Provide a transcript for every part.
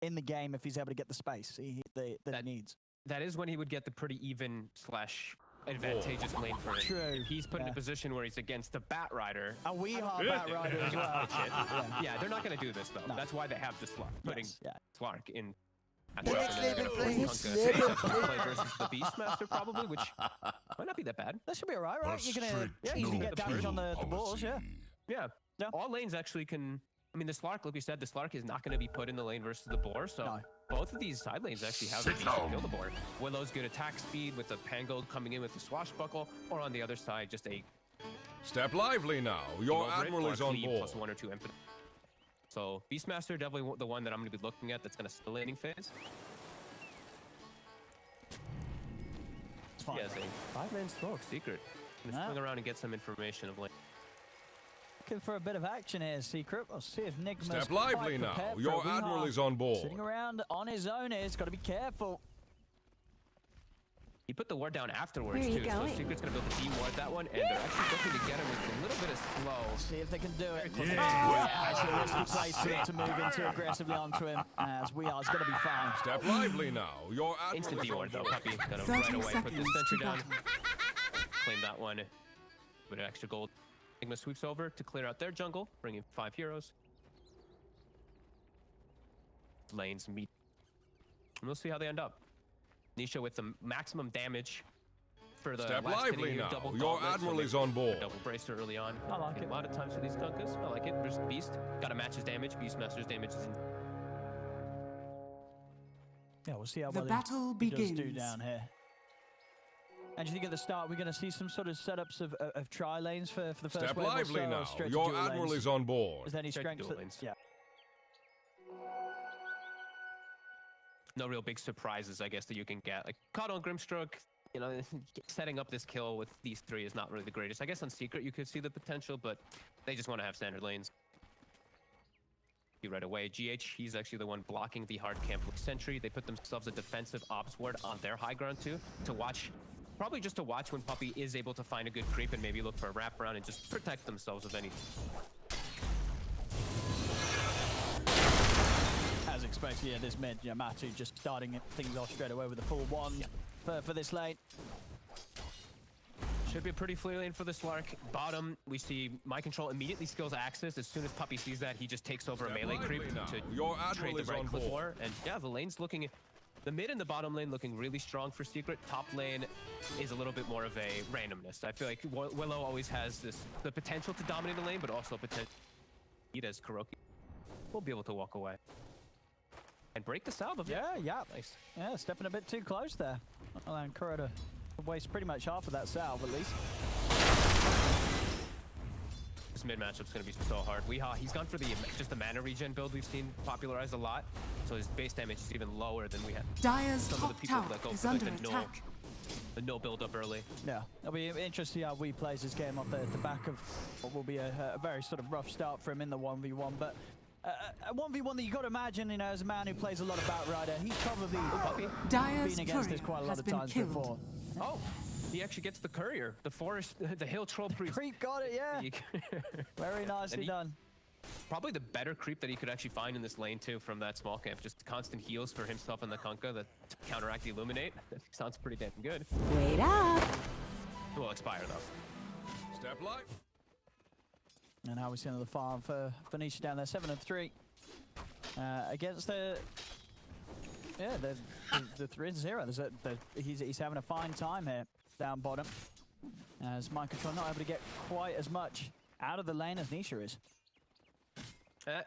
in the game if he's able to get the space that he needs. That is when he would get the pretty even / advantageous lane for it. True. If he's put in a position where he's against the Bat Rider. A Weehaw Bat Rider as well. Yeah, they're not going to do this though. No. That's why they have the Slark, putting Slark in. Versus the Beastmaster probably, which might not be that bad. That should be alright, right? You're gonna easily get damage on the balls, yeah. All lanes actually can. I mean, the Slark, like we said, the Slark is not going to be put in the lane versus the boar, so both of these side lanes actually have the beast to kill the boar. Willow's good attack speed with the Pangold coming in with the Swashbuckle, or on the other side, just a step lively now. Your admiral is on board. Plus 1 or 2 infinite. So Beastmaster definitely the one that I'm going to be looking at that's going to still laning phase. It's fine. He has a 5-man smoke secret. I'm going to swing around and get some information of lane. Looking for a bit of action here, Secret. We'll see if Nigma's step lively now. Your admiral is on board. Sitting around on his own here. He's got to be careful. He put the ward down afterwards too, so Secret's gonna build a D-ward that one, and they're actually looking to get him with a little bit of slow. See if they can do it. Actually, a risky place to move into aggressively onto him, as we are gonna be fine. Step lively now. Your admiral instant D-ward though, Puppy. Got him right away. Put this sentry down. Claim that one. With an extra gold. Nigma sweeps over to clear out their jungle, bringing 5 heroes. Lanes meet. And we'll see how they end up. Nisha with the maximum damage for the step lively now. Your admiral is on board. Double bracer early on. I like it. A lot of times for these Kunkas. I like it. There's Beast. Got to match his damage. Beastmaster's damage is in. Yeah, we'll see how the well battle he begins. does do down here. And do you think at the start we're going to see some sort of setups of tri lanes for the first step wave lively or so, now. Your admiral is on board. Is there any strength? Yeah. No real big surprises, I guess, that you can get. Like, caught on Grimstroke, you know, setting up this kill with these 3 is not really the greatest. I guess on Secret you could see the potential, but they just want to have standard lanes. Right away. GH, he's actually the one blocking the hard camp with Sentry. They put themselves a defensive ops ward on their high ground too, to watch, probably just to watch when Puppy is able to find a good creep and maybe look for a wraparound and just protect themselves with anything. As expected, yeah, this mid, Matu just starting things off straight away with a full 1 for this lane. Should be a pretty free lane for the Slark. Bottom, we see My Control immediately skills Axis. As soon as Puppy sees that, he just takes over a melee creep to trade the right cliff war. And yeah, the lane's looking, the mid and the bottom lane looking really strong for Secret. Top lane is a little bit more of a randomness. I feel like Willow always has the potential to dominate the lane, but also potential as Kuroki will be able to walk away. And break the salve of it. Yeah. Nice. Yeah, stepping a bit too close there. Allowing Kuro to waste pretty much half of that salve at least. This mid matchup's gonna be so hard. Weehaw, he's gone for just the mana regen build we've seen popularized a lot. So his base damage is even lower than we had. Dire's some top of the people tower that go is for under the attack. no build up early. Yeah, it'll be interesting how we plays this game off the back of what will be a very sort of rough start for him in the 1v1, but a 1v1 that you got to imagine, you know, as a man who plays a lot of Bat Rider, he's probably been against this quite a lot of times before. Oh, he actually gets the courier, the forest, the hill troll priest. Creep got it, yeah. Very nicely done. Probably the better creep that he could actually find in this lane too from that small camp. Just constant heals for himself and the Kunkka that counteract the Illuminate. That sounds pretty damn good. Wait up. It will expire though. Step light. And how we see another farm for Nisha down there, 7-3 against the 3-0. He's having a fine time here down bottom, as My Control not able to get quite as much out of the lane as Nisha is.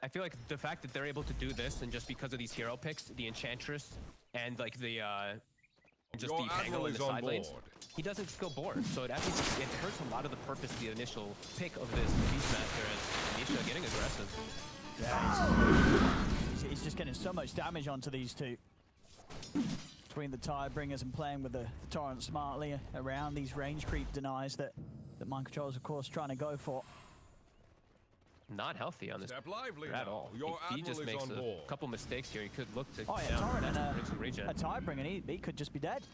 I feel like the fact that they're able to do this, and just because of these hero picks, the Enchantress and like the just the Pango in the side lanes, he doesn't skill board, so it actually it hurts a lot of the purpose of the initial pick of this Beastmaster as Nisha getting aggressive. Yeah, he's just getting so much damage onto these two. Between the Tidebringers and playing with the Torrent smartly around these range creep denies that My Control is of course trying to go for. Not healthy on this at all. If he just makes a couple mistakes here, he could look to Torrent and a Tidebringing, he could just be dead.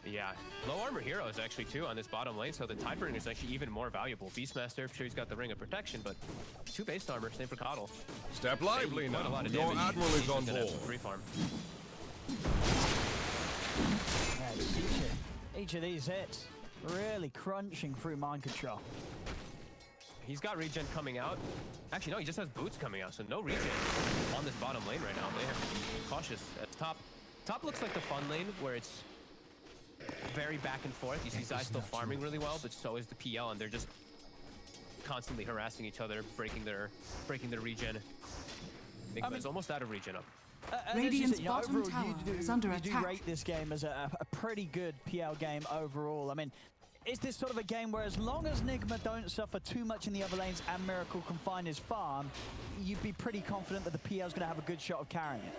Yeah, low armor heroes actually too on this bottom lane, so the Tidebringer is actually even more valuable. Beastmaster, sure he's got the Ring of Protection, but 2 base armor, same for Coddle. Step lively now. Your admiral is on board. Free farm. Yeah, each of these hits really crunching through mind control. He's got regen coming out. Actually, no, he just has boots coming out, so no regen on this bottom lane right now. They have to be cautious. At top looks like the fun lane, where it's very back and forth. You see Zai still farming really well, but so is the PL, and they're just constantly harassing each other, breaking their regen. Nigma's almost out of regen up. Radiant's bottom tower is under attack. You do rate this game as a pretty good PL game overall. I mean, is this sort of a game where as long as Nigma don't suffer too much in the other lanes and Miracle can find his farm, you'd be pretty confident that the PL's going to have a good shot of carrying it?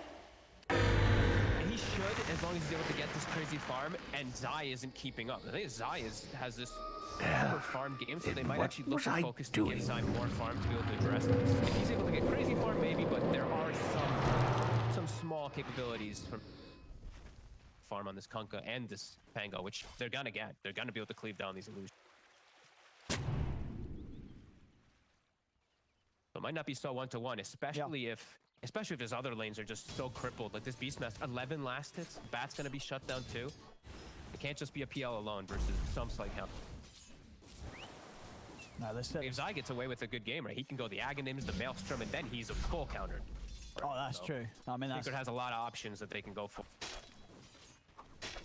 He should, as long as he's able to get this crazy farm, and Zai isn't keeping up. I think Zai has this super farm game, so they might actually look to focus to get Zai more farm to be able to address this. If he's able to get crazy farm, maybe, but there are some small capabilities from farm on this Kunkka and this Pango, which they're gonna get. They're gonna be able to cleave down these illusions. So it might not be so one-to-one, especially if his other lanes are just so crippled. Like this Beastmaster, 11 last hits, Bat's gonna be shut down too. It can't just be a PL alone versus some slight help. No, if Zai gets away with a good game, right, he can go the Aghanims, the Maelstrom, and then he's a full counter. Oh, that's true. I mean, Secret has a lot of options that they can go for.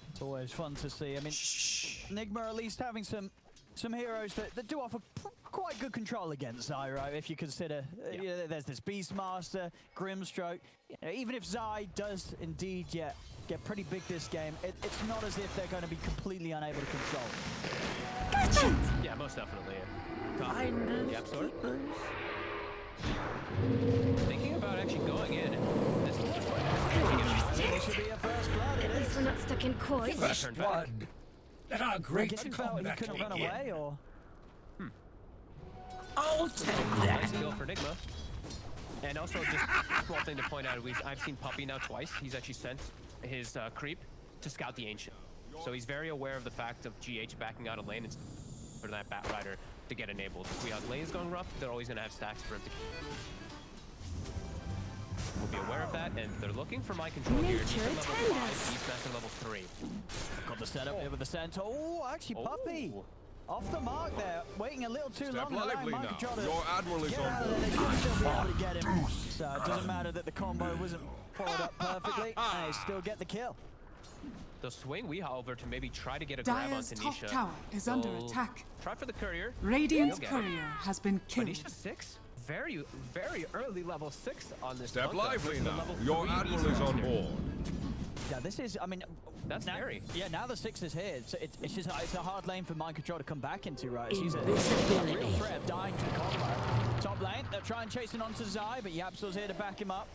It's always fun to see. I mean, Nigma at least having some heroes that do offer quite good control against Zai, right? If you consider, there's this Beastmaster, Grimstroke. You know, even if Zai does indeed get pretty big this game, it's not as if they're going to be completely unable to control it. Gotcha! Yeah, most definitely. Yep, sword. Thinking about actually going in. This should be a first blood. At least we're not stuck in koi. First blood. Let our great combat he couldn't run away, or? I'll take Nice that. kill for Nigma. And also, just a small thing to point out, I've seen Puppy now twice. He's actually sent his creep to scout the Ancient. So he's very aware of the fact of GH backing out a lane for that Bat Rider to get enabled. If we have lanes going rough, they're always going to have stacks for him to We'll be aware of that, and they're looking for my control here. He's level 5, Beastmaster level 3. Got the setup here with the center. Oh, actually, Puppy. Off the mark there, waiting a little too long. Lively now. Your admiral is on board. They should still be able to get him. So it doesn't matter that the combo wasn't followed up perfectly, and they still get the kill. They'll swing Weehaw over to maybe try to get a grab Dire's onto top Nisha. tower is under attack. Try for the courier. Radiant's courier has been killed. Nisha 6? Very, very early level 6 on this. Step Kunkka. lively now. Level Your 3 admiral is on board. Yeah, this is, I mean, that's scary. Yeah, now the 6 is here. It's just it's a hard lane for Mind Control to come back into, right? She's a real threat of dying to the combo. Top lane, they'll try and chase it onto Zai, but Yapsil's here to back him up.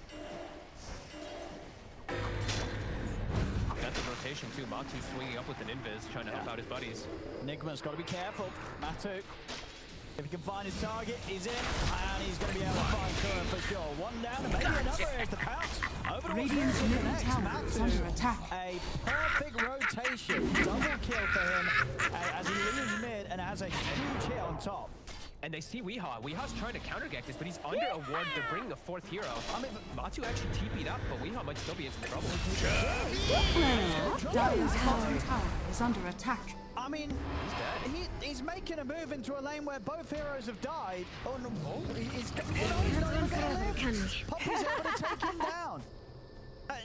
Got the rotation too. Matu swinging up with an invis, trying to help out his buddies. Nigma's got to be careful. Matu, if he can find his target, he's in, and he's going to be able to find Kura for sure. One down, and maybe another is the pounce. Over to Radiant's middle tower is under attack. A perfect rotation, double kill for him as he leaves mid and has a huge hit on top. And they see Weehaw. Weehaw's trying to countergect this, but he's under a ward. They're bringing a 4th hero. I mean, Matu actually TP'd up, but Weehaw might still be in some trouble. Dire's bottom tower is under attack. I mean, he's making a move into a lane where both heroes have died. Oh no, he's not even gonna live. Poppy's able to take him down.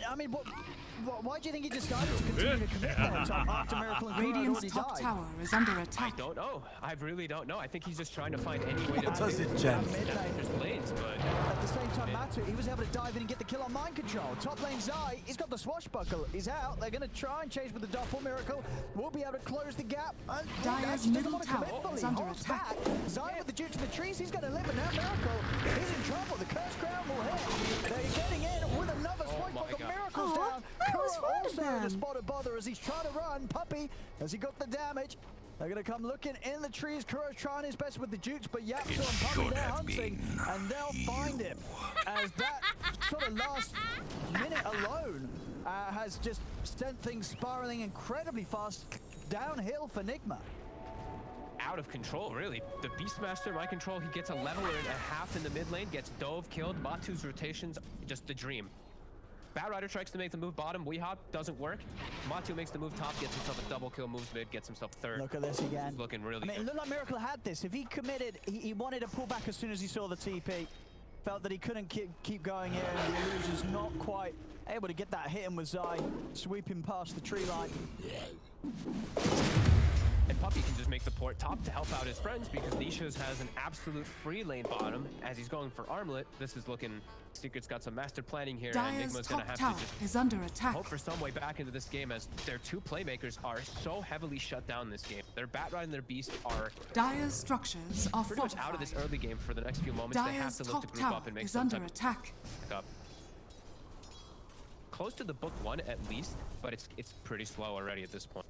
I mean, why do you think he decided to continue to commit there after Miracle and Kura Radiant's already top died? tower is under attack. I don't know. I really don't know. I think he's just trying to find any way to Does it, there's lanes, but at the same time, Matu, he was able to dive in and get the kill on Mind Control. Top lane Zai, he's got the swashbuckle. He's out. They're going to try and chase with the Doppel Miracle. We'll be able to close the gap. Dire's middle tower is under attack. Zai with the Dukes in the trees, he's going to live, and now Miracle, he's in trouble. The Curse Crown will hit. They're getting in with another swashbuckle. Miracle's down. Kura also in a spot of bother as he's trying to run. Puppy, has he got the damage? They're going to come looking in the trees. Kura's trying his best with the Dukes, but Yapso and Puppy, they're hunting, and they'll find him. As that sort of last minute alone, has just sent things spiraling incredibly fast downhill for Nigma. Out of control, really. The Beastmaster, my control, he gets a leveler and a half in the mid lane, gets dove, killed. Matu's rotations, just the dream. Batrider tries to make the move bottom. Weehop doesn't work. Matu makes the move top, gets himself a double kill, moves mid, gets himself third. Look at this again. He's looking really good. It looked like Miracle had this. If he committed, he wanted to pull back as soon as he saw the TP. Felt that he couldn't keep going here, and the illusion's not quite able to get that hit in with Zai, sweeping past the tree line. And Puppy can just make the port top to help out his friends because Nisha's has an absolute free lane bottom as he's going for armlet. This is looking... Secret's got some master planning here, and Nigma's gonna have to just is under attack. Hope for some way back into this game as their two playmakers are so heavily shut down this game. Their Batrider and their Beast are Dire's structures are pretty much out of this early game for the next few moments. They have to look to group up and make some type attack. Up. Close to the book one at least, but it's pretty slow already at this point.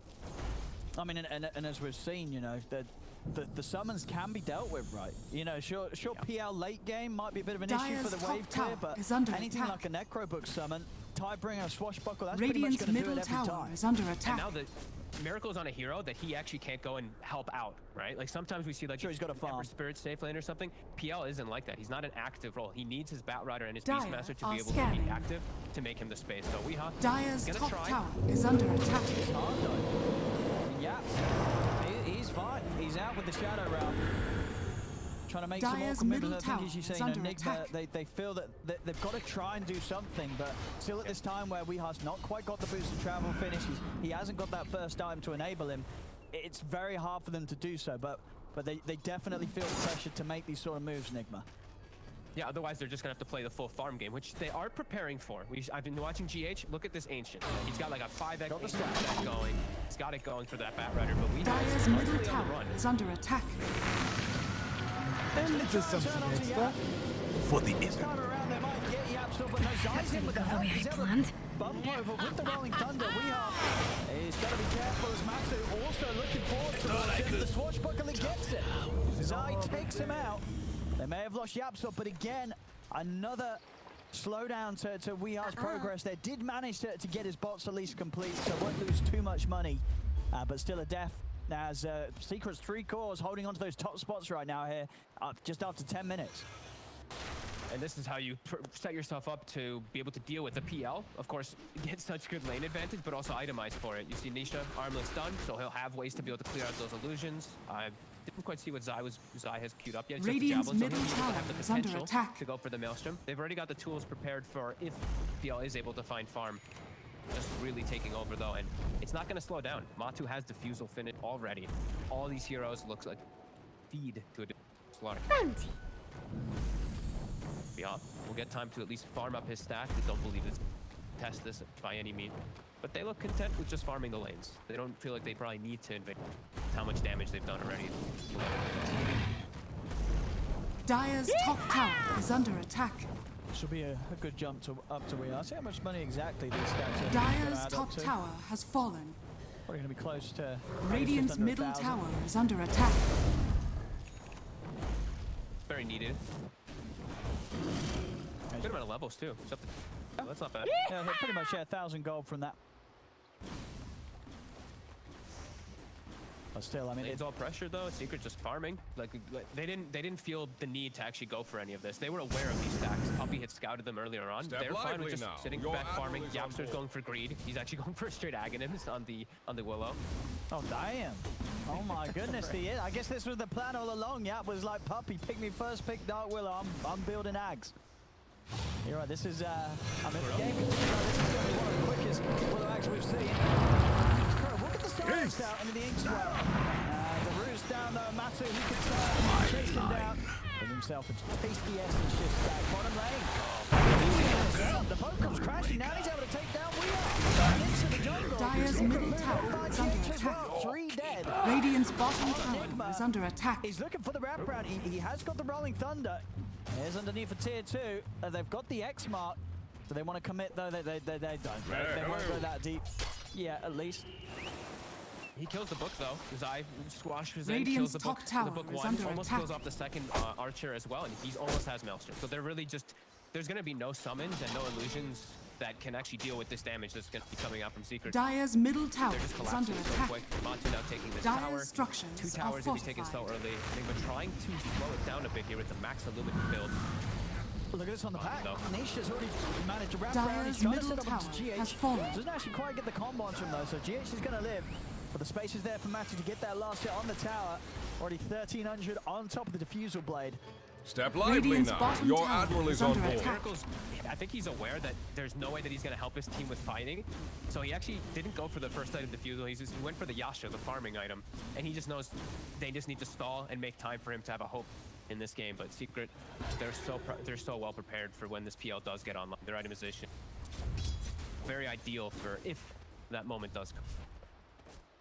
I mean, and as we've seen, you know, the summons can be dealt with, right? You know, sure, PL late game might be a bit of an issue for the wave clear, but anything like a Necrobook summon, Tidebringer, a Swashbuckle, that's pretty much going to do it every time. Is under attack. And now the Miracle's on a hero that he actually can't go and help out, right? Like sometimes we see like he's got a farm. Spirit safe lane or something. PL isn't like that. He's not an active role. He needs his Batrider and his Beastmaster to be able to be active to make him the space. So Weehop Dire's top tower is under attack. Yeah, he's fine. He's out with the Shadow Realm. Trying to make Dire's some more commitments. I tower think as you say, is you know, under Nigma, attack. they feel that they've got to try and do something, but still at this time where Weehop's not quite got the boost of travel finish, he hasn't got that first item to enable him, it's very hard for them to do so, but they definitely feel pressured to make these sort of moves, Nigma. Yeah, otherwise they're just gonna have to play the full farm game, which they are preparing for. I've been watching GH. Look at this Ancient. He's got like a 5x stat going. He's got it going for that Batrider, but we Dire's middle tower is under attack. And little something extra for the This time around they might get Yapsel, but no Zai's in with the help. He's able to bump over with the Rolling Thunder. Weehop is got to be careful as Matsu also looking forward towards him. The Swashbuckler gets it. Zai takes him out. They may have lost Yapsel, but again, another slowdown to Weehop's progress there. Did manage to get his bots at least complete, so won't lose too much money, but still a death. As Secret's 3 cores holding on to those top spots right now here, just after 10 minutes. And this is how you set yourself up to be able to deal with the PL. Of course, get such good lane advantage, but also itemize for it. You see Nisha, armless done, so he'll have ways to be able to clear out those illusions. I didn't quite see what Zai has queued up yet. Radiant's javelin, middle tower is under attack. To go for the Maelstrom. They've already got the tools prepared for if PL is able to find farm. Just really taking over though, and it's not going to slow down. Matu has Diffusal finished already. All these heroes looks like feed to a slaughter. Yeah, we'll get time to at least farm up his stack. I don't believe it's test this by any means, but they look content with just farming the lanes. They don't feel like they probably need to invade how much damage they've done already. Dire's top tower is under attack. This will be a good jump up to Weehop. See how much money exactly these stacks are. Dire's top tower has fallen. Probably going to be close to... Radiant's middle tower is under attack. Very needed. Good amount of levels too. Oh, that's not bad. Yeah, pretty much 1,000 gold from that. But still, I mean, it's all pressure though. Secret just farming. Like they didn't feel the need to actually go for any of this. They were aware of these stacks. Puppy had scouted them earlier on. They're fine with just sitting back farming. Yapster's going for greed. He's actually going for a straight Aghanim on the Willow. Oh damn! Oh my goodness, he is. I guess this was the plan all along. Yap was like, Puppy, pick me first, pick Dark Willow. I'm building Ags. You're right. This is I mean, the game continues. This is going to be one of the quickest Willow Ags we've seen. Look at the silence out into the Inkswell. The root's down though. Matu, he can chase him down. With himself a tasty essence shift back. Bottom lane. The boat comes crashing. Now he's able to take down Weehop. Into the jungle. Dire's middle tower is under attack. 3 dead. Radiant's bottom tower is under attack. He's looking for the wraparound. He has got the Rolling Thunder. Here's underneath for tier 2. They've got the X mark. Do they want to commit though? They don't. They won't go that deep. Yeah, at least. He kills the book though. Zai squashes in, Radiant's kills the top book. tower The book is one under almost attack. kills off the second archer as well, and he almost has Maelstrom. So they're really just there's gonna be no summons and no illusions that can actually deal with this damage that's going to be coming out from Secret. Dire's middle tower They're just is under collapsing so attack. quick. Matu now taking this tower. Dire's structures 2 are towers if he's taken so fortified. early. Nigma trying to slow it down a bit here with the max illuminate build. Look at this on the back. no. Nisha's already managed to wrap around. Dire's He's trying to middle set up tower onto GH. has fallen. Doesn't actually quite get the combo onto him though, so GH is going to live. But the space is there for Matu to get that last hit on the tower. Already 1300 on top of the diffusal blade. Step lively Radiant's now. bottom Your tower admiral is is on under board. attack. Miracle's, I think he's aware that there's no way that he's going to help his team with fighting. So he actually didn't go for the first item diffusal. He went for the Yasha, the farming item. And he just knows they just need to stall and make time for him to have a hope in this game. But Secret, they're so well prepared for when this PL does get online. Their itemization, very ideal for if that moment does come.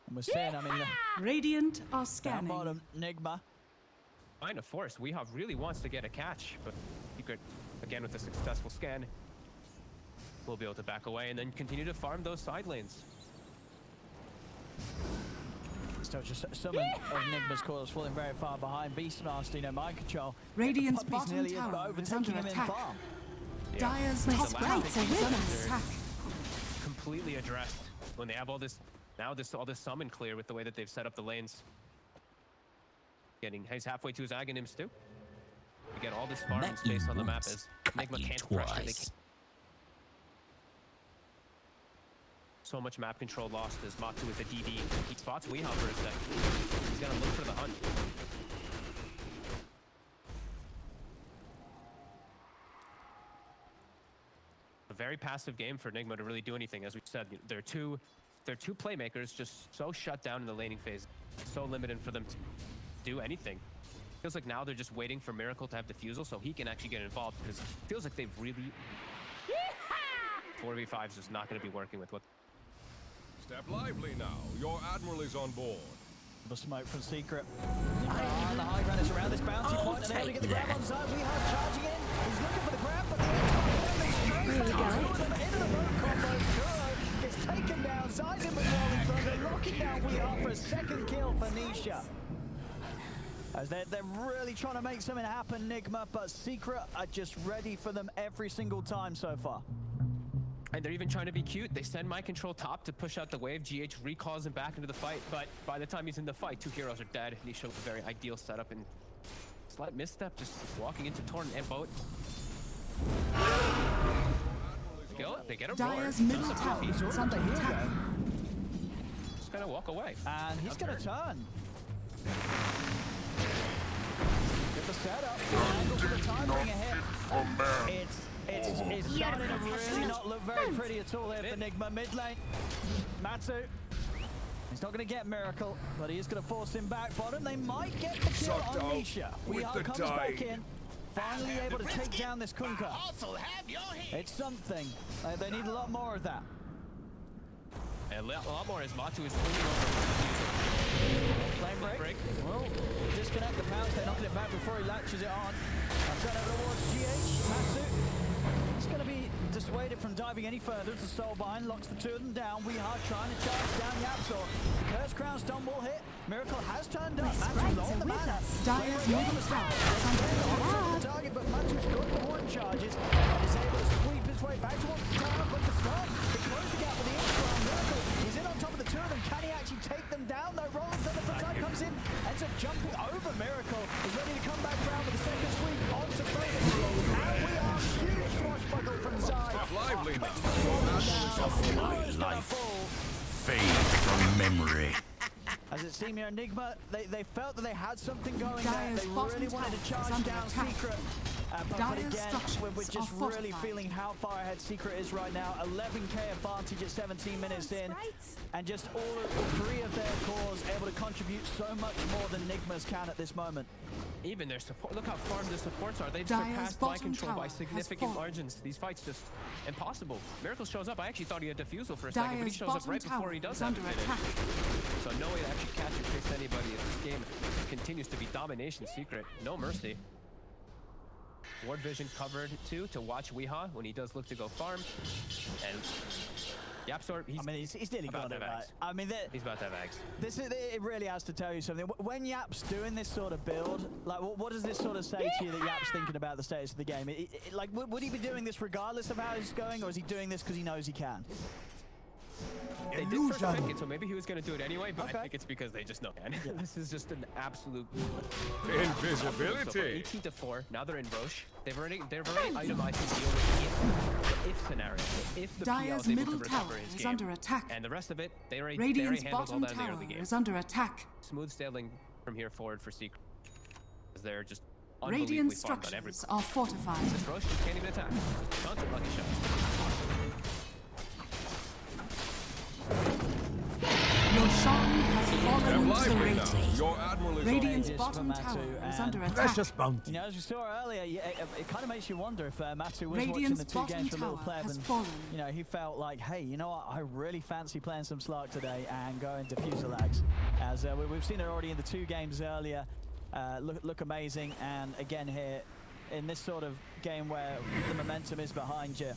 And we're saying, I mean, Radiant are down scanning. bottom, Nigma. Trying to force. Weehaw really wants to get a catch, but Secret, again with a successful scan, will be able to back away and then continue to farm those side lanes. Still just some of Nigma's cores falling very far behind. Beast and Arstino, mind control. Radiant's Puppy's bottom nearly tower is overtaking under him in attack. farm. Dire's The top last tower thing is he's under done, attack. completely addressed when they have all this all this summon clear with the way that they've set up the lanes. He's halfway to his Aghanims too. To get all this farming space on the map as Nigma can't pressure. They can't. So much map control lost as Matu with the DD. He spots Weehaw for a second. He's gonna look for the hunt. A very passive game for Nigma to really do anything. As we said, they're two playmakers just so shut down in the laning phase. So limited for them to do anything. Feels like now they're just waiting for Miracle to have defusal so he can actually get involved, because it feels like they've really 4v5 is just not going to be working with what. Step lively now. Your admiral is on board. The smoke from Secret. The high ground is around this bounty point, and able to get the grab on side. Weehaw charging in. He's looking for the grab, but the into the boat combo. Kuro gets taken down. Sides him with Rolling Thunder, locking down Weehaw for a second kill for Nisha. As they're really trying to make something happen, Nigma, but Secret are just ready for them every single time so far. And they're even trying to be cute. They send my control top to push out the wave. GH recalls him back into the fight, but by the time he's in the fight, 2 heroes are dead. Nisha with a very ideal setup and slight misstep, just walking into Torn and Boat. They get him Dire's middle tower is under attack. Just gonna walk away. And he's going to turn. Get the setup. Angle for the time ring ahead. It's starting to really not look very pretty at all here for Nigma. Mid lane, Matu. He's not going to get Miracle, but he is going to force him back. Bottom, they might get the kill on Nisha. Weehaw comes back in, finally able to take down this Kunkka. It's something. They need a lot more of that. And a lot more as Matu is moving over. Flame break. Well, disconnect the pounce. They're knocking it back before he latches it on. I'll turn over towards GH. Matu. It's going to be dissuaded from diving any further as the Soulbind locks the 2 of them down. Weehaw trying to charge down Yapsor. Curse Crown stun will hit. Miracle has turned up. Matu's on the mana. Dire's middle tower is under attack. The target, but Matu's got the one charges and is able to sweep his way back towards the tower. But the stun, they close the gap with the extra on Miracle. He's in on top of the 2 of them. Can he actually take them down? Though Rolling Thunder for time comes in, ends up jumping over Miracle. Is ready to come back around with the second sweep onto Frozen. And we are huge swashbuckle from Zai. Step lively now. Of my life fade from memory. As it seemed here, Nigma, they felt that they had something going Dire's there. They bottom really wanted to tower is charge under down attack. Secret. But Dire's again, structures we're just are really fortified. feeling how far ahead Secret is right now. 11k advantage at 17 minutes in. And just all 3 of their cores able to contribute so much more than Nigma's can at this moment. Even their support, look how farmed the supports are. They've Dire's surpassed my bottom control tower by has significant fallen. margins. These fights just impossible. Miracle shows up. I actually thought he had defusal for a second, but he Dire's shows up bottom right before tower he does is have under a finish. attack. So no way to actually catch or chase anybody as this game continues to be domination Secret. No mercy. Ward vision covered too to watch Weehaw when he does look to go farm. And Yapsor, I mean, he's nearly about got to it have right. Axe. I mean, He's about to have Axe. it really has to tell you something. When Yap's doing this sort of build, like, what does this sort of say to you that Yap's thinking about the status of the game? Like, would he be doing this regardless of how he's going, or is he doing this because he knows he can? They did first pick it, so maybe he was going to do it anyway, but I think it's because they just know, man. Yeah. This is just an absolute... Invisibility. 18-4, now they're in Roche. They've already itemized to deal with the if scenario. If the PL Dire's is able middle to tower recover his is game. under attack. And the rest of it, they already Radiant's handled all bottom that in the tower early game. is under attack. Smooth sailing from here forward for Secret. Because they're just Radiant unbelievably farmed on every... structures are fortified. This Roche just can't even attack. Constant lucky shot. Your Shan has fallen Lively now. serrated. Your admiral is Radiant's on board. bottom Matu tower is and under attack. Precious bounty. You know, as we saw earlier, it kind of makes you wonder if Matu was Radiant's watching the two bottom games for a little tower pleb has and, fallen. you know, he felt like, hey, you know what, I really fancy playing some Slark today and going Diffuser lags. As we've seen it already in the 2 games earlier, look amazing. And again here, in this sort of game where the momentum is behind you,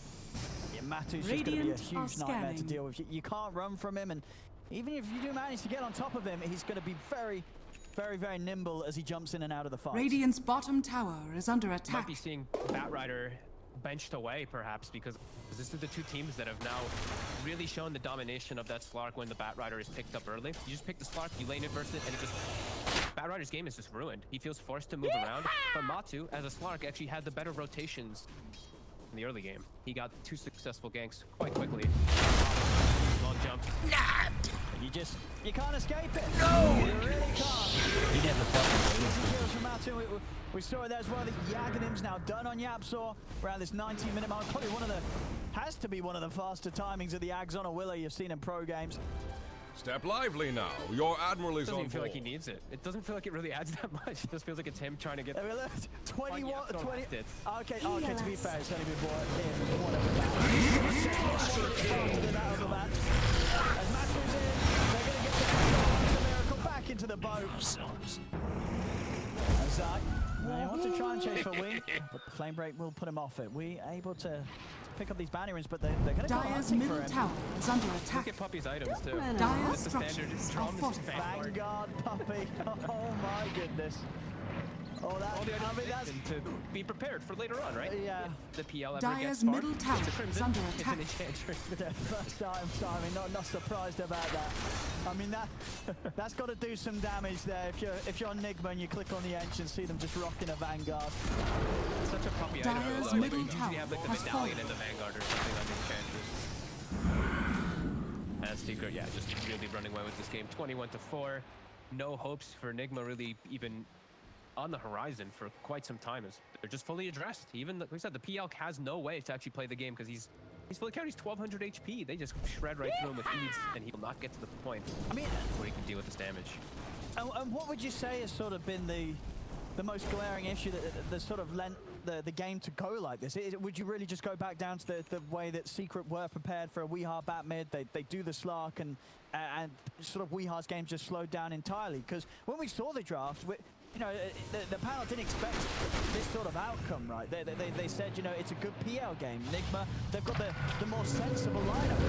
Matu's just going to be a Radiant huge are nightmare to scanning. deal with. You can't run from him, and even if you do manage to get on top of him, he's going to be very, very nimble as he jumps in and out of the fight. Radiant's bottom tower is under Might attack. be seeing Batrider benched away, perhaps, because this is the 2 teams that have now really shown the domination of that Slark when the Batrider is picked up early. You just pick the Slark, you lane inverse it, and it just... Batrider's game is just ruined. He feels forced to move around, but Matu, as a Slark, actually had the better rotations in the early game. He got 2 successful ganks quite quickly. Long jumps. You can't escape it. No! You really can't. He never felt Easy kills from Matu. We saw it there as well. The Yaganim's now done on Yapsor around this 19-minute mark. Probably has to be one of the faster timings of the Ags on a Willow you've seen in pro games. Step lively now. Your admiral is It doesn't on even feel board. like he needs it. It doesn't feel like it really adds that much. It just feels like it's him trying to get... I mean, look, 20. Okay, to be fair, it's only been one of the match. As Matu's in, they're going to get the miracle back into the boat. And Zai, he wants to try and chase for Wing, but the flame break will put him off it. We able to pick up these banner runes, but they're going to go Dire's hunting for middle him. tower is under Look attack. at Puppy's items, too. Dire's It's the standard structures are drums, fortified. Vanguard puppy. Oh my goodness. Oh, that, All the I mean, items to be prepared for later on, right? Yeah. If the PL ever Dire's gets far, middle tower it's a is Crimson, under it's attack. an Enchantress. Yeah, first time, so I mean, not surprised about that. I mean, that's got to do some damage there. If you're on Nigma and you click on the Ench and see them just rocking a Vanguard. It's such a puppy item. I Dire's love it. middle You usually have like the tower has medallion fallen. and the Vanguard or something on the Enchantress. And Secret, yeah, just really running away with this game. 21-4. No hopes for Nigma really even on the horizon for quite some time. As they're just fully addressed. Even like we said, the PL has no way to actually play the game because he's fully carried. He's 1200 HP. They just shred right through him with ease, and he will not get to the point where he can deal with this damage. And what would you say has sort of been the most glaring issue that sort of lent the game to go like this? Would you really just go back down to the way that Secret were prepared for a Weehaw bat mid? They do the Slark and sort of Weeha's games just slowed down entirely. Because when we saw the draft, you know, the panel didn't expect this sort of outcome, right? They said, you know, it's a good PL game. Nigma, they've got the more sensible lineup.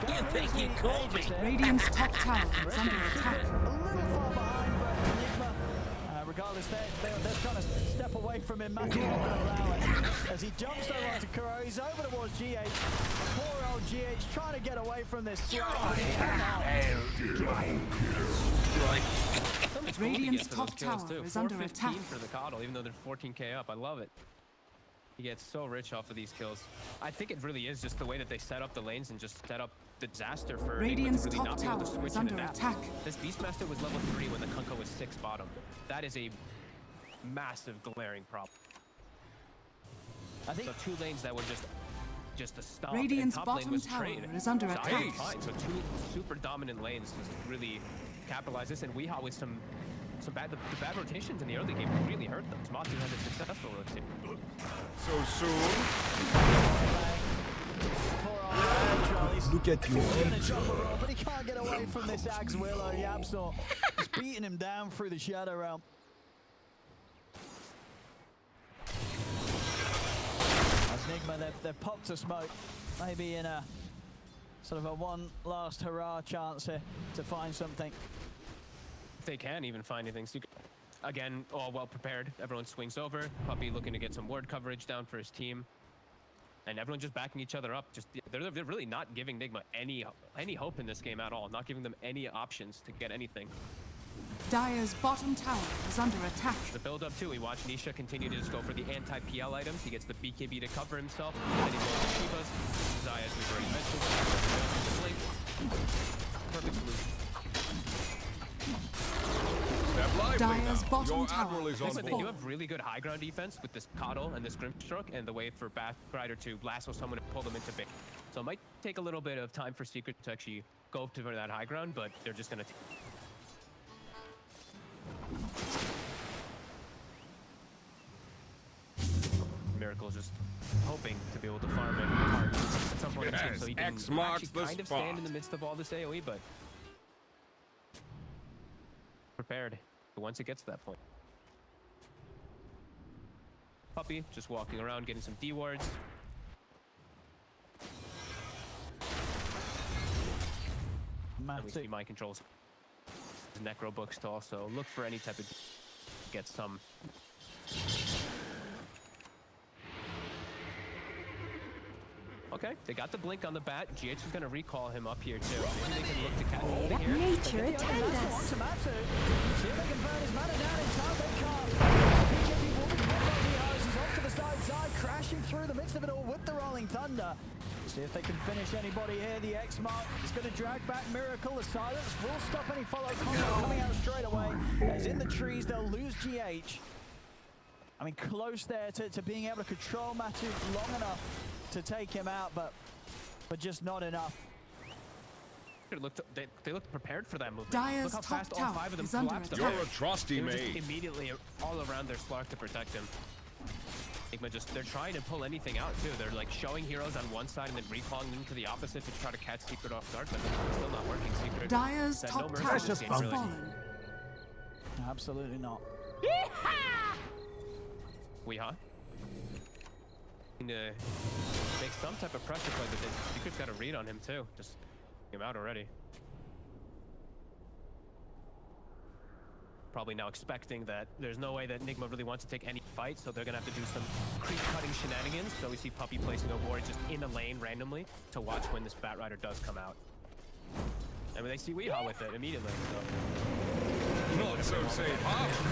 You think you caught me? Radiant's top tower is under attack. A little far behind, but Nigma, regardless, they're trying to step away from him. Matu not going to allow it. As he jumps over onto Kuro, he's over towards GH. Poor old GH trying to get away from this. Radiant's top tower is under 415 attack. for the Coddle, even though they're 14k up. I love it. He gets so rich off of these kills. I think it really is just the way that they set up the lanes and just set up the disaster for Radiant's Nigma to really top not be able to tower switch is and under adapt. attack. This Beastmaster was level 3 when the Kunkka was 6 bottom. That is a massive glaring problem. I think So 2 lanes that were just a stop. Radiant's and top lane bottom was tower trade. is under So I think attack. fine. So 2 super dominant lanes just really capitalize this, and Weehaw with some bad the bad rotations in the early game really hurt them. Matu had a successful rotation. So soon. Look at you. He's gonna jump a roll, but he can't get away from this Axe Willow. Yapsor is beating him down through the Shadow Realm. As Nigma. They've popped a smoke, maybe in a sort of a one last hurrah chance here to find something. If they can even find anything. So again, all well prepared. Everyone swings over. Puppy looking to get some ward coverage down for his team. And everyone just backing each other up. Just they're really not giving Nigma any hope in this game at all. Not giving them any options to get anything. Dire's bottom tower is under attack. The build up too. We watch Nisha continue to just go for the anti-PL items. He gets the BKB to cover himself. Then he goes to Shivas. Zaya, as we've already mentioned. Perfect solution. Dire's bottom tower is They do have really good high ground defense with this Coddle and this Grimstroke and the way for Backrider to lasso someone and pull them into bait. So it might take a little bit of time for Secret to actually go to that high ground, but they're just going to Miracle is just hoping to be able to farm it hard at some point in the game, so he can actually kind of stand in the midst of all this AoE, but prepared once it gets to that point. Puppy just walking around getting some D wards. And we see mind controls necro books to also look for any type of get some. Okay, they got the blink on the bat. GH is going to recall him up here too. Maybe they can look to catch him here. Nature attend us. See if they can burn his mana down in time. They can't. BKB will be caught by the arrows. He's off to the side, crashing through the midst of it all with the Rolling Thunder. See if they can finish anybody here. The X mark is going to drag back Miracle. The silence will stop any follow combat coming out straight away. As in the trees, they'll lose GH. I mean, close there to being able to control Matu long enough to take him out, but just not enough. They looked prepared for that movement. Dire's Look how fast top all tower 5 of them is under collapsed. attack. You're a trusty They were just mate. immediately all around their Slark to protect him. Nigma they're trying to pull anything out too. They're like showing heroes on one side and then recalling them to the opposite to try to catch Secret off guard, but it's still not working. Secret. Dire's Said top no tower mercy has in this game, really. fallen. Absolutely not. Weehaw. Need to make some type of pressure play, but then Secret's got a read on him too. Just him out already. Probably now expecting that there's no way that Nigma really wants to take any fight, so they're gonna have to do some creep cutting shenanigans. So we see Puppy placing a ward just in a lane randomly to watch when this Batrider does come out. And they see Weehaw with it immediately. So. Not so safe option,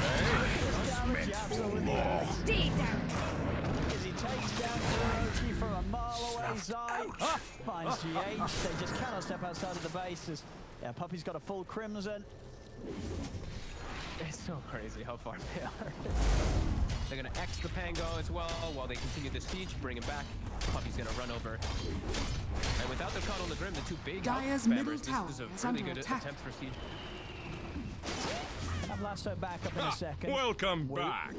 eh? Stay down. As he takes down Kurochi from a mile away, Zai finds GH. They just cannot step outside of the bases. Yeah, Puppy's got a full Crimson. It's so crazy how far they are. They're gonna X the Pango as well while they continue the siege, bring him back. Puppy's gonna run over. And without the Cuddle and the Grim, the two big Dire's spammers, middle tower this is is a really under good attack. attempt for siege. And Lasso back up in a second. Welcome back.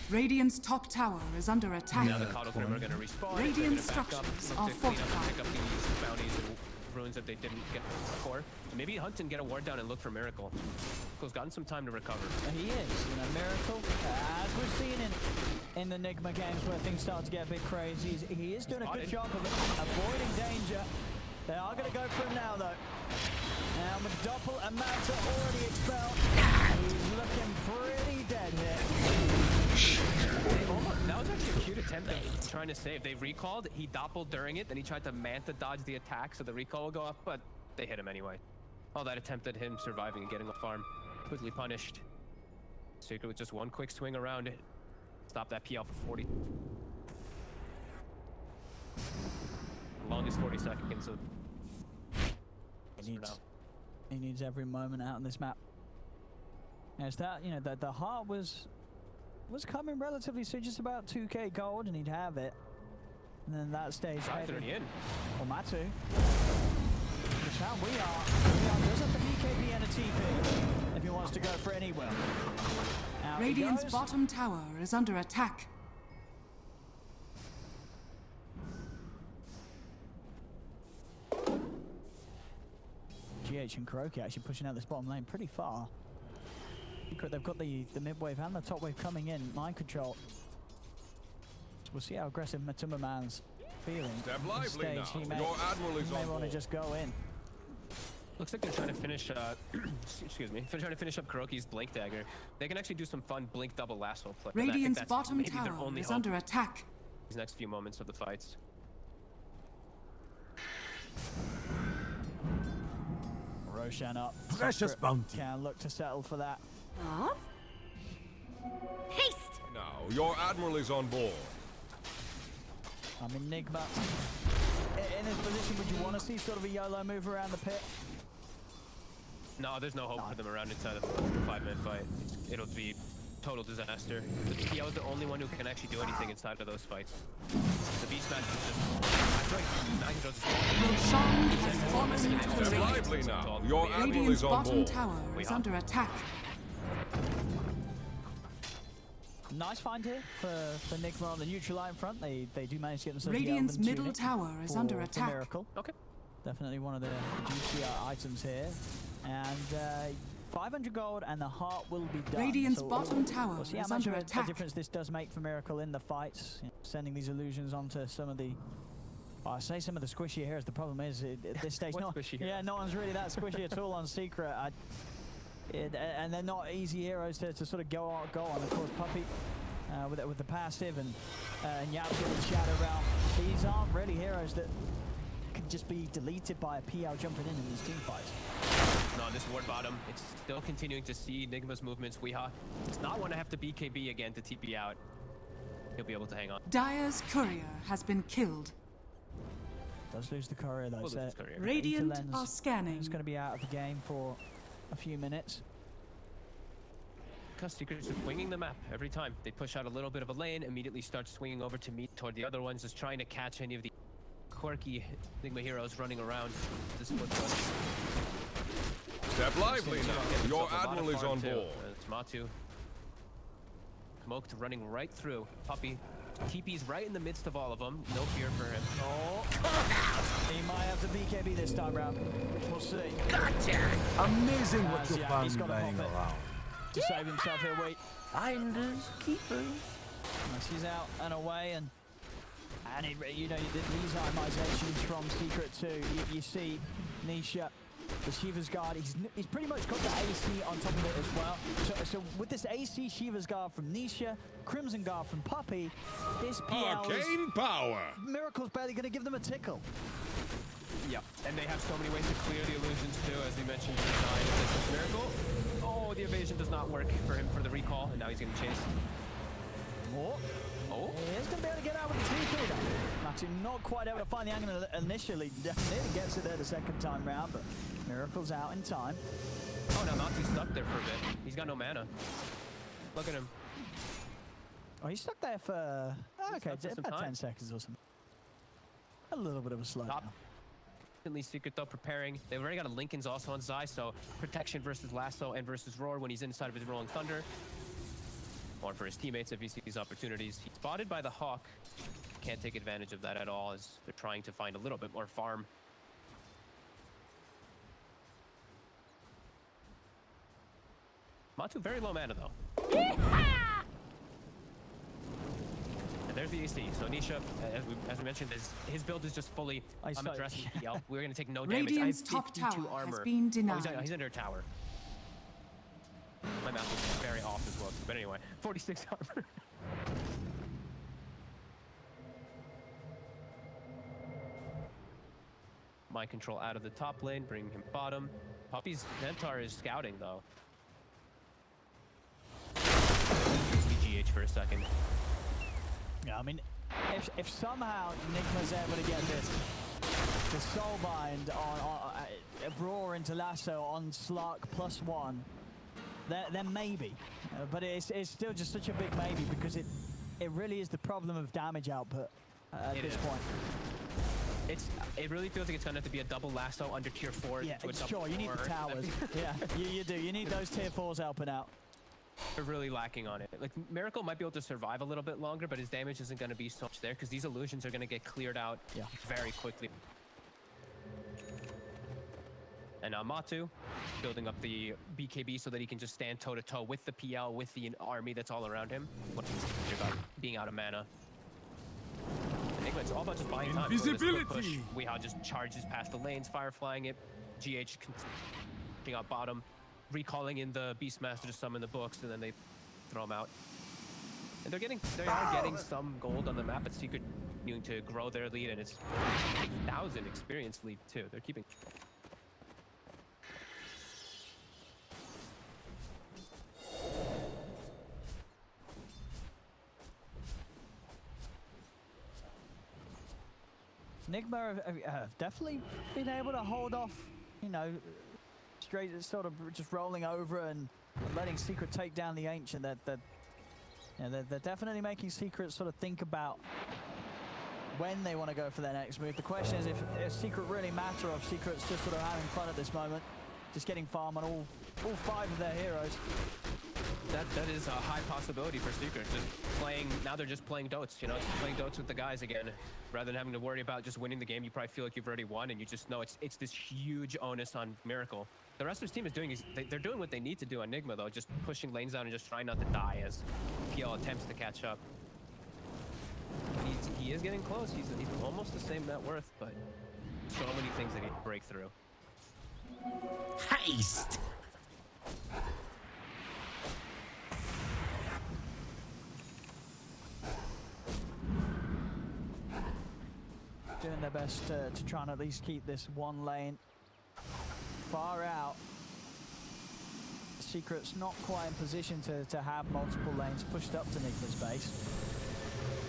Radiant's top tower is under attack. Now the Cuddle Grim are gonna respawn. Radiant They're gonna back up, structures look are to clean up and fortified. pick up these bounties and ruins that they didn't get before. Maybe hunt and get a ward down and look for Miracle. Miracle's gotten some time to recover. He is, Miracle. As we've seen in the Nigma games where things start to get a bit crazy, he is doing a good job of avoiding danger. They are going to go for him now, though. Now with Doppel and Manta already expelled, he's looking pretty dead here. That was actually a cute attempt of trying to save. They recalled, he doppeled during it, then he tried to Manta dodge the attack so the recall will go off, but they hit him anyway. All that attempt at him surviving and getting a farm. Quickly punished. Secret with just one quick swing around it. Stop that PL for 40. Longest 40 seconds. So He needs every moment out on this map. As that, the heart was coming relatively soon, just about 2k gold, and he'd have it. And then that stage 530 in. Or Matu. Which how we are does have the BKB and a TP if he wants to go for any will. Out he Radiant's goes. bottom tower is under attack. GH and Kuroki actually pushing out this bottom lane pretty far. They've got the mid wave and the top wave coming in. Mind control. We'll see how aggressive Matuma Man's feeling. Step This lively stage, now. he may, Your admiral is he may on want to board. just go in. Looks like they're trying to finish, excuse me, they're trying to finish up Kuroki's Blink Dagger. They can actually do some fun Blink double lasso play. And I think Radiant's that's bottom maybe their tower only is hope under attack. these next few moments of the fights. Roshan up. Precious Secret bounty. Can look to settle for that. Off. Haste. Now, your admiral is on board. I mean, Nigma. In this position, would you want to see sort of a YOLO move around the pit? No, there's no hope for them around inside of the 5-minute fight. It'll be total disaster. The PL is the only one who can actually do anything inside of those fights. The beast match is just... I feel like Magneto's Roshan has fallen Step into the lively now. Your admiral Radiant's is on bottom board. tower Wait, is huh? under attack. Nice find here for Nigma on the neutral line front. They do manage to get themselves Radiant's the Elven middle Tunic tower is for- under for attack. Miracle. Okay. Definitely one of the juicier items here. And 500 gold and the heart will be done. Radiant's So bottom tower we'll see how is much under of a attack. difference this does make for Miracle in the fights. You know, sending these illusions onto some of the... Well, I say some of the squishy heroes. The problem is at this stage, What squishy heroes? no one's really that squishy at all on Secret. And they're not easy heroes to sort of go on. Of course, Puppy with the passive and Yapsu with Shadow Realm. These aren't really heroes that can just be deleted by a PL jumping in these team fights. No, this ward bottom, it's still continuing to see Nigma's movements. Weehaw does not want to have to BKB again to TP out. He'll be able to hang on. Dire's courier has been killed. Does lose the courier though. We'll lose So his courier. Radiant Lens are scanning. is going to be out of the game for a few minutes. Because Secret's just winging the map every time. They push out a little bit of a lane, immediately start swinging over to meet toward the other ones, just trying to catch any of the quirky Nigma heroes running around this split push. Step lively now. Your Himself a lot of admiral is farm, on too. board. It's Matu. Smoked running right through. Puppy. TP's right in the midst of all of them. No fear for him. Oh, he might have to BKB this time round. We'll see. Amazing what As, you yeah, he's found gotta lying pop it. around. To save himself here, wait. Finders, keepers. As he's out and away, and it, you know, these itemizations from Secret too. You see Nisha, the Shiva's Guard. He's pretty much got the AC on top of it as well. So with this AC Shiva's Guard from Nisha, Crimson Guard from Puppy, this PL is, Arcane power. Miracle's barely going to give them a tickle. Yep. And they have so many ways to clear the illusions too, as we mentioned. Design of this Miracle. Oh, the evasion does not work for him for the recall, and now he's getting chased. Oh. Oh. He is going to be able to get out with the TP though. Matu not quite able to find the angle initially. Definitely gets it there the second time round, but Miracle's out in time. Oh, now Matu's stuck there for a bit. He's got no mana. Look at him. Oh, he's stuck there for... Oh, okay, stuck for some about time. 10 seconds or something. A little bit of a slowdown. Top. Secret though preparing. They've already got a Lincoln's also on Zai, so protection versus Lasso and versus Roar when he's inside of his Rolling Thunder. Or for his teammates if he sees opportunities. He's spotted by the Hawk. Can't take advantage of that at all as they're trying to find a little bit more farm. Matu very low mana though. And there's the AC. So Nisha, as we mentioned, his build is just fully I saw it. addressing PL. We're going to take no damage. Radiant's I have top 52 tower armor. has been denied. He's under a tower. My math is very off as well, but anyway, 46 armor. Mind control out of the top lane, bring him bottom. Puppy's Centaur is scouting though. GH for a second. Yeah, I mean, if somehow Nigma's able to get this, the Soulbind on Roar into Lasso on Slark +1, then maybe. But it's still just such a big maybe because it really is the problem of damage output at this point. It really feels like it's gonna have to be a double lasso under tier 4. Yeah, to a double sure, you need the 4. towers. Yeah, you do. You need those tier 4s helping out. They're really lacking on it. Like Miracle might be able to survive a little bit longer, but his damage isn't going to be so much there because these illusions are going to get cleared out very quickly. And now Matu building up the BKB so that he can just stand toe to toe with the PL, with the army that's all around him. What about being out of mana? Nigma, it's all about just buying time. Invisibility! Weehaw just charges past the lanes, fire flying it. GH continuing out bottom, recalling in the Beastmaster to summon the books, and then they throw them out. And they are getting some gold on the map, but Secret continuing to grow their lead, and it's 8,000 experience lead too. They're keeping. Nigma have definitely been able to hold off, you know, straight sort of just rolling over and letting Secret take down the Ancient. They're definitely making Secret sort of think about when they want to go for their next move. The question is if Secret really matter, or if Secret's just sort of having fun at this moment, just getting farm on all 5 of their heroes. That is a high possibility for Secret. Just playing now, they're just playing dotes. You know, just playing dotes with the guys again, rather than having to worry about just winning the game. You probably feel like you've already won, and you just know it's this huge onus on Miracle. The rest of his team is doing they're doing what they need to do on Nigma though, just pushing lanes down and just trying not to die as PL attempts to catch up. He is getting close. He's almost the same net worth, but so many things that he can break through. Haste! Doing their best to try and at least keep this one lane far out. Secret's not quite in position to have multiple lanes pushed up to Nigma's base.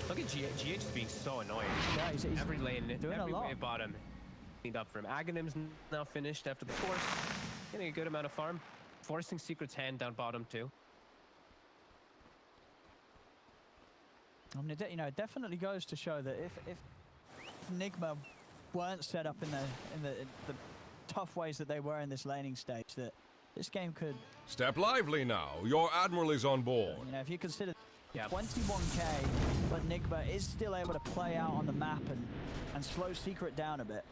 Look at GH is being so annoying. Yeah, he's every lane, doing every a lot. wave bottom cleaned up for him. Aghanim's now finished after the force, getting a good amount of farm, forcing Secret's hand down bottom too. I mean, you know, it definitely goes to show that if Nigma weren't set up in the tough ways that they were in this laning stage, that this game could. Step lively now. Your admiral is on board. You know, if you consider Yep. 21k, but Nigma is still able to play out on the map and slow Secret down a bit.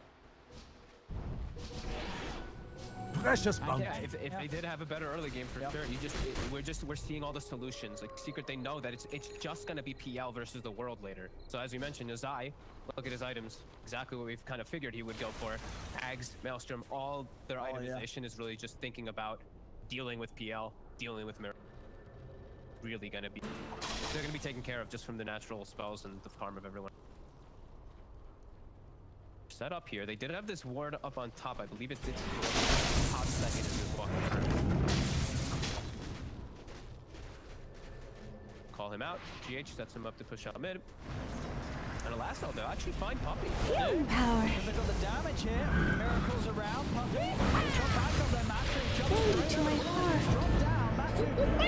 Precious bounty. Yeah, if they did have a better early game for sure, we're seeing all the solutions. Like Secret, they know that it's just gonna be PL versus the world later. So as we mentioned, Azai, look at his items, exactly what we've kind of figured he would go for. Ags, Maelstrom, all their itemization is really just thinking about dealing with PL, dealing with Mirror. Really gonna be, they're gonna be taken care of just from the natural spells and the farm of everyone. Set up here. They did have this ward up on top. I believe it's top second as he was walking through. Call him out. GH sets him up to push out mid. And a lasso, they'll actually find Puppy. Power. They've got the damage here. Miracles around. Puppy. He's got back on their Matsu. Jumps to my heart. Drop down. Matsu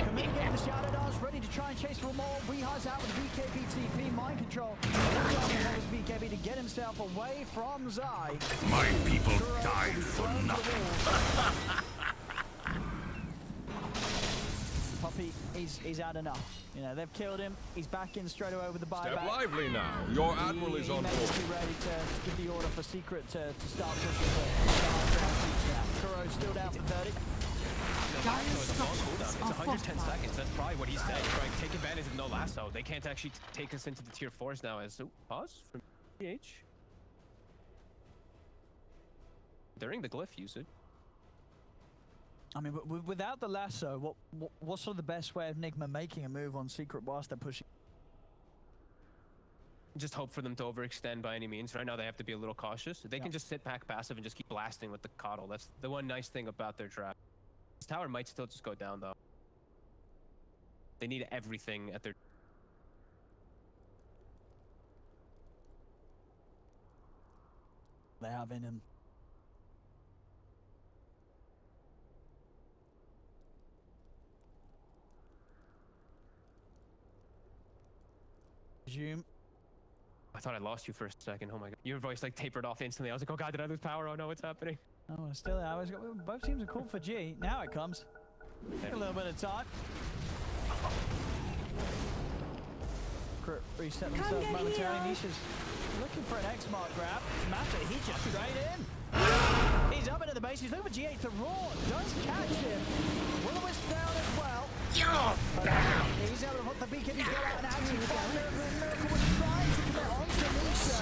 communicating the Shadow Dance, ready to try and chase for more. Weeha's out with BKB TP. Mind control. That BKB to get himself away from Zai. My people died for nothing. Puppy, he's had enough. You know, they've killed him. He's back in straight away with the buyback. Step lively now. Your admiral is on He may board. be ready to give the order for Secret to start pushing for Kuro's still down for 30. It's 110 seconds. That's probably what he said. Right, take advantage of no lasso. They can't actually take us into the tier 4s now. As pause from GH. During the glyph usage. I mean, without the lasso, what's sort of the best way of Nigma making a move on Secret whilst they're pushing? Just hope for them to overextend by any means. Right now they have to be a little cautious. They can just sit back passive and just keep blasting with the coddle. That's the one nice thing about their trap. This tower might still just go down though. They need everything at their... They have in him. Zoom. I thought I lost you for a second. Oh my god. Your voice like tapered off instantly. I was like, oh god, did I lose power? Oh no, what's happening? Oh, still, both teams are called for G. Now it comes. Take a little bit of time. Reset themselves momentarily. Nisha's looking for an X-Mark grab. Matter, he just straight in. He's up into the base. He's looking for G8. The Roar does catch him. Will-O-Wisp down as well. He's able to put the BKB go out and actually Miracle was trying to commit onto Nisha.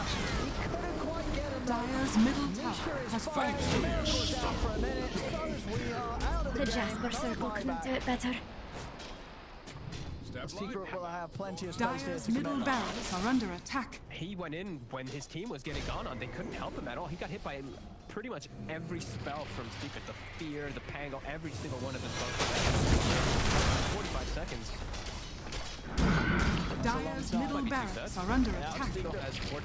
Dire's middle tower has fallen. Miracle's down for a minute. So's we are out of the The game. Jasper No Circle couldn't buyback. do it better. Step Secret will have plenty of space here Dire's to middle commit. barracks are under attack. He went in when his team was getting gone on. They couldn't help him at all. He got hit by pretty much every spell from Secret. The Fear, the Pango, every single one of the spells. 45 seconds. Dire's middle barracks are under attack.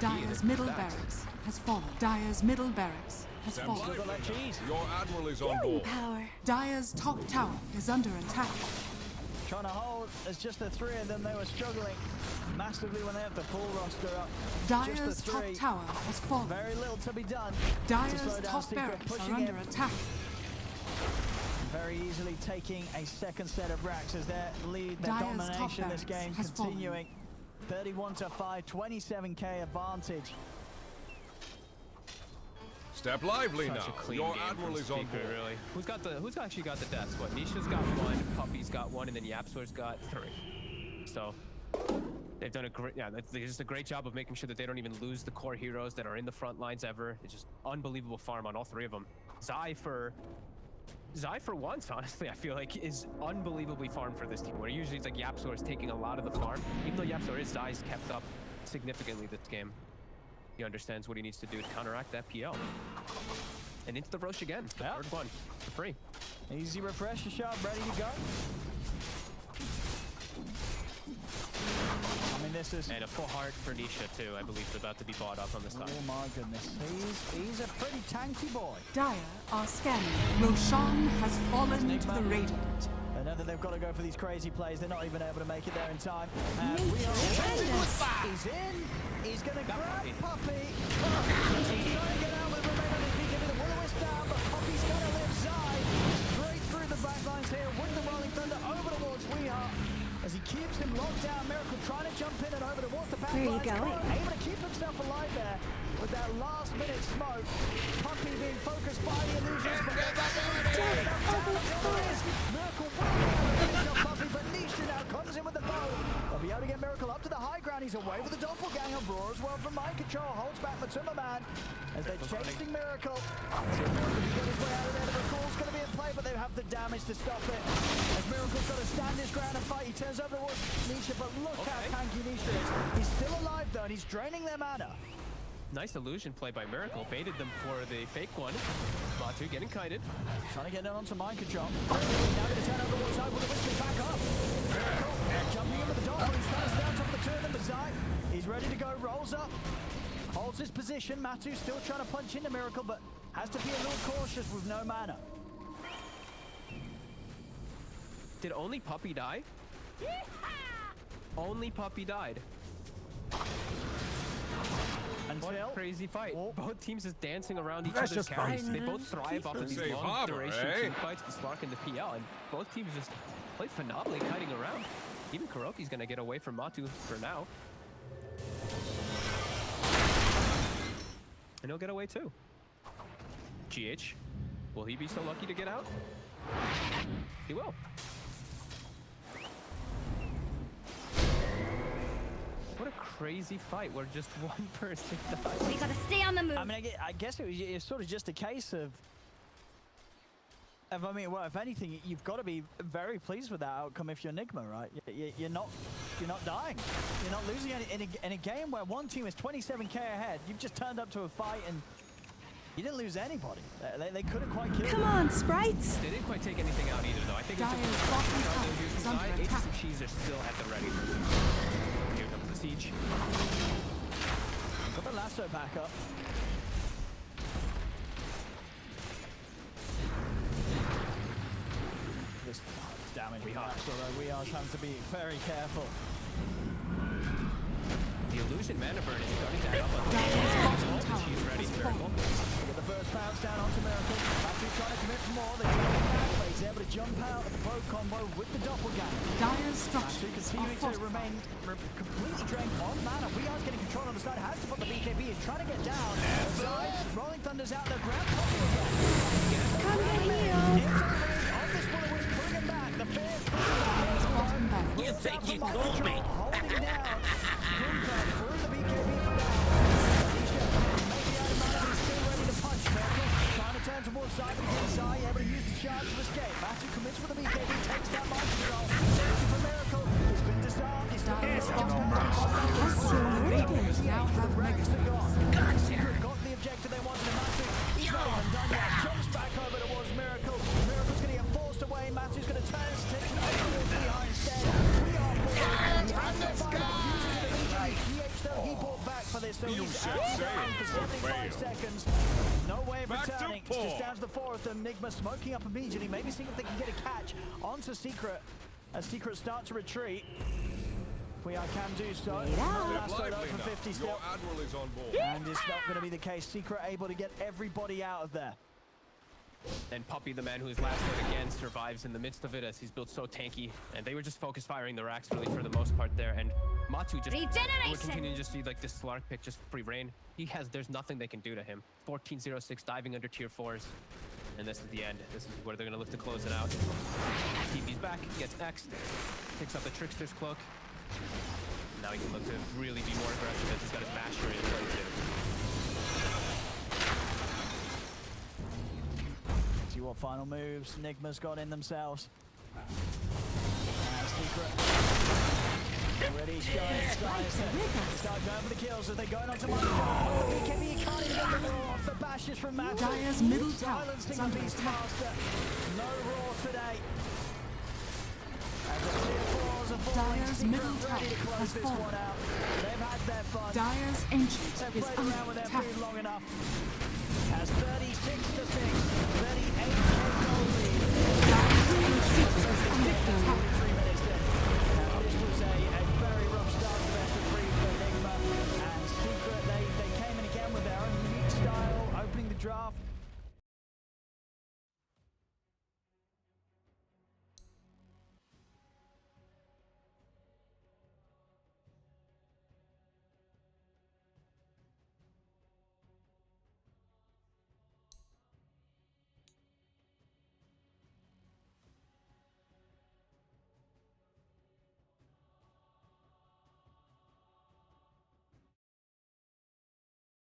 Dire's middle barracks has fallen. Dire's middle barracks has fallen. Look at that cheese. Your admiral is on board. Power. Dire's top tower is under attack. Trying to hold as just the three of them. They were struggling massively when they have the full roster up. Dire's Just the top three. to has fallen. Very little to be done. to slow Dire's down top Secret, barracks pushing are under him attack. very easily taking a second set of racks as their lead, their Dire's top domination this barracks game has fallen. continuing. 31-5, 27k advantage. Step lively Such now. a clean Your game admiral from is on Speaker, board. really. Who's actually got the deaths? What? Nisha's got one, Puppy's got one, and then Yapsor's got 3. So they've done a great, they're just a great job of making sure that they don't even lose the core heroes that are in the front lines ever. It's just unbelievable farm on all 3 of them. Zai for once, honestly, I feel like is unbelievably farmed for this team. Where usually it's like Yapsor is taking a lot of the farm. Even though Yapsor is, Zai's kept up significantly this game. He understands what he needs to do to counteract that PL. And into the Roche again. The Yep. third one for free. Easy refresher shot, ready to go. I mean, this is... And a full heart for Nisha too, I believe, is about to be bought up on the side. Oh my goodness, he's a pretty tanky boy. Dire are scanning. Roshan has fallen to Nigma. the Radiant. They know that they've got to go for these crazy plays. They're not even able to make it there in time. And we Nature are defenders. He's in. He's going to grab Puppy. Puppy. He's trying to get out with Remain on his feet, giving the will-o-wisp down, but Puppy's going to live Zai. Straight through the back lines here with the Rolling Thunder over towards Weeheart. As he keeps him locked down, Miracle trying to jump in and over towards the back Where are you lines. going? Able to keep himself alive there with that last-minute smoke. Puppy being focused by the illusions, but they're back there. Miracle will Puppy, but Nisha now comes in with the bow. They'll be able to get Miracle up to the high ground. He's away with the doppelganger. Roar as well from Mind Control. Holds back Matuma Man as they're chasing Miracle. See if Miracle can get his way out of there. The recall's going to be in play, but they have the damage to stop it. As Miracle's got to stand his ground and fight, he turns over towards Nisha, but look how tanky Nisha is. He's still alive though, and he's draining their mana. Nice illusion play by Miracle. Baited them for the fake one. Bo3 getting kited. Trying to get down onto Mind Control. Now going to turn over the one side with a whiskey back up. Miracle jumping in with the dog, but he's trying to stay on top of the two of them. Zai, he's ready to go, rolls up, holds his position. Matu still trying to punch into Miracle, but has to be a little cautious with no mana. Did only Puppy die? Only Puppy died. What a crazy fight. Oh. Both teams just dancing around each Precious other's carries. They fun. both thrive off of these Safe long harbor, duration eh? team fights, the Slark and the PL, and both teams just play phenomenally kiting around. Even Kuroki's gonna get away from Matu for now. And he'll get away too. GH, will he be so lucky to get out? He will. What a crazy fight where just one person died. We gotta stay on the move. I mean, I guess it's sort of just a case of, I mean, well, if anything, you've got to be very pleased with that outcome if you're Nigma, right? You're not dying. You're not losing in a game where one team is 27k ahead. You've just turned up to a fight and you didn't lose anybody. They couldn't quite kill you. Come on, sprites. They didn't quite take anything out either, though. I think Dire's it's bottom tower is under Aces attack. and Cheese are still at the ready. Here comes the siege. Got the lasso back up. This damage we have, so we are having to be very careful. The illusion mana burn is starting to add up on Dire's bottom tower She's ready, has Miracle. fallen. Get the first bounce down onto Miracle. Matu trying to commit for more. They get it back, but he's able to jump out of the pro combo with the doppelganger. Dire's Matu structures are continuing to fortified. remain completely drained on mana. We are getting control on the side. Has to put the BKB. He's trying to get down. Side, Rolling Thunder's out there. Grab Puppy again. Come get healed. Into the ring of this will-o-wisp, pulling him back. The fair Dire's bottom barracks. You think you got me? holding down. Through the BKB for now. Nisha may be out of mana, but he's still ready this, so You he's should out say for it, 75 fail. seconds. No way of Back to returning. It's Paul. just down to the four of them. Nigma smoking up immediately, maybe seeing if they can get a catch onto Secret as Secret start to retreat. We can do so. Wait out. Live Last lively for now. 50 Your still. admiral is on board. And it's not going to be the case. Secret able to get everybody out of there. And Puppy, the man who is last hit again, survives in the midst of it as he's built so tanky. And they were just focus firing the racks really for the most part there. And Matu just, we're Regeneration. continuing to see like this Slark pick just free reign. There's nothing they can do to him. 14-0-6 diving under tier 4s. And this is the end. This is where they're going to look to close it out. TP's back, gets X'd, picks up the Trickster's Cloak. Now he can look to really be more aggressive as he's got his Basher in play too. See what final moves Nigma's got in themselves. Secret. Already start going for the kills as they're going on to Mike. BKB can't even get the roar off the bashes from Matt. Dire's middle tower Silencing is the under Beastmaster. No roar today. As the tier 4s are falling, Dire's Secret middle ready to tower close has this fallen. one out. They've had their fun. Dire's ancient They've is played around with under their attack. food long enough. Has 36-6, 38k goal lead. Dire's middle city is under attack.